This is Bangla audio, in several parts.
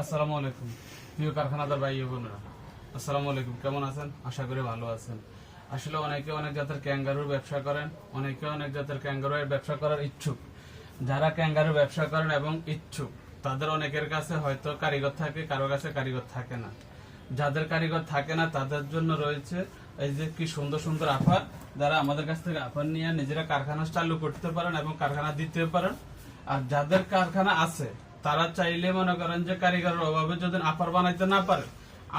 আসসালামু আলাইকুম প্রিয় কারখানাদার ভাই বোনেরা, আসসালামু আলাইকুম। কেমন আছেন? আশা করি ভালো আছেন। আসলে অনেকে অনেক জাতের ক্যাঙ্গারুর ব্যবসা করেন, অনেকে অনেক জাতের ক্যাঙ্গারুর ব্যবসা করার ইচ্ছুক। যারা ক্যাঙ্গারুর ব্যবসা করেন এবং ইচ্ছুক, তাদের অনেকের কাছে হয়তো কারিগর থাকে, কারো কাছে কারিগর থাকে না। যাদের কারিগর থাকে না তাদের জন্য রয়েছে এই যে কি সুন্দর সুন্দর অফার, যারা আমাদের কাছ থেকে অফার নিয়ে নিজেরা কারখানা চালু করতে পারেন এবং কারখানা দিতে পারেন। আর যাদের কারখানা আছে তারা চাইলে মনে করেন যে কারিগরের অভাবে যদি অফার বানাইতে না পারে,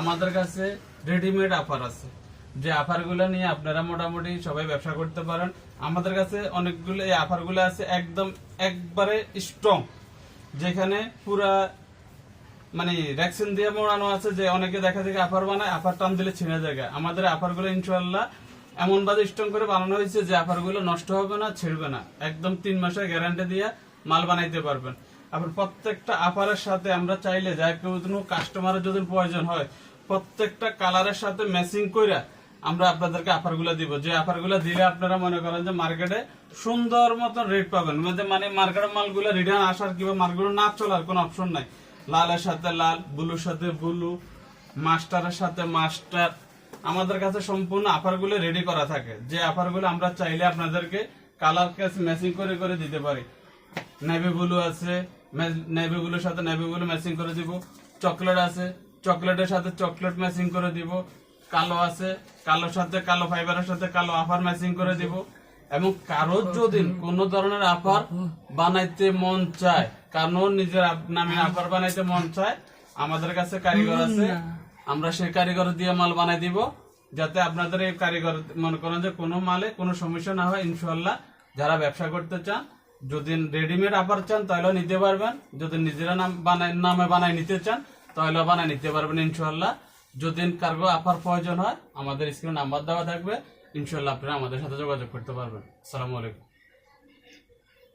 আমাদের কাছে রেডিমেড অফার আছে। যে অফারগুলো নিয়ে আপনারা মোটামুটি সবাই ব্যবসা করতে পারেন। আমাদের কাছে অনেকগুলো এই অফারগুলো আছে একদম একবারে স্ট্রং, যেখানে পুরা মানে ভ্যাকসিন দিয়ে মোড়ানো আছে। যে অনেকে দেখা থেকে অফার বানায়, অফার টান দিলে ছিঁড়ে যায়। আমাদের অফারগুলো ইনশাআল্লাহ এমন ভাবে স্ট্রং করে বানানো হয়েছে যে অফারগুলো নষ্ট হবে না, ছিড়বে না। একদম 3 মাসের গ্যারান্টি দিয়ে মাল বানাইতে পারবেন। আবার প্রত্যেকটা অফারের সাথে আমরা চাইলে যা কেউ কাস্টমারের যদি প্রয়োজন হয়, প্রত্যেকটা কালারের সাথে ম্যাচিং করে আমরা আপনাদেরকে অফারগুলো দিব। যে অফারগুলো দিলে আপনারা মনে করেন যে মার্কেটে সুন্দর মতন রেট পাবেন। মানে মার্কেটের মালগুলো রিটার্ন আসার কিংবা মালগুলো না চলার কোনো অপশন নাই। লালের সাথে লাল, ব্লুর সাথে ব্লু, মাস্টারের সাথে মাস্টার, আমাদের কাছে সম্পূর্ণ অফারগুলো রেডি করা থাকে। যে অফারগুলো আমরা চাইলে আপনাদেরকে কালার কেস ম্যাচিং করে করে দিতে পারি। নেভি ব্লু আছে, নেভি ব্লুর সাথে নেভি ব্লু ম্যাচিং করে দিব। চকলেট আছে, চকলেটের সাথে চকলেট ম্যাচিং করে দিব। কালো আছে, কালোর সাথে কালো ফাইবারের সাথে কালো অফার ম্যাচিং করে দিব। এবং কারো যদি কোন ধরনের অফার বানাইতে মন চায়, কারণ নিজের নামে অফার বানাইতে মন চায়, আমাদের কাছে কারিগর আছে। আমরা সেই কারিগর দিয়ে মাল বানাই দিব, যাতে আপনাদের এই কারিগর মনে করেন যে কোনো মালে কোনো সমস্যা না হয়। ইনশাআল্লাহ যারা ব্যবসা করতে চান, যদি রেডিমেড অফার চান তাহলে নিতে পারবেন। যদি নিজেরা নামে বানাই নিতে চান তাহলে বানাই নিতে পারবেন ইনশাআল্লাহ। যদি কার্গো অফার প্রয়োজন হয়, আমাদের স্ক্রিনে নাম্বার দেওয়া থাকবে। ইনশাআল্লাহ আপনারা আমাদের সাথে যোগাযোগ করতে পারবেন। আসসালামু আলাইকুম।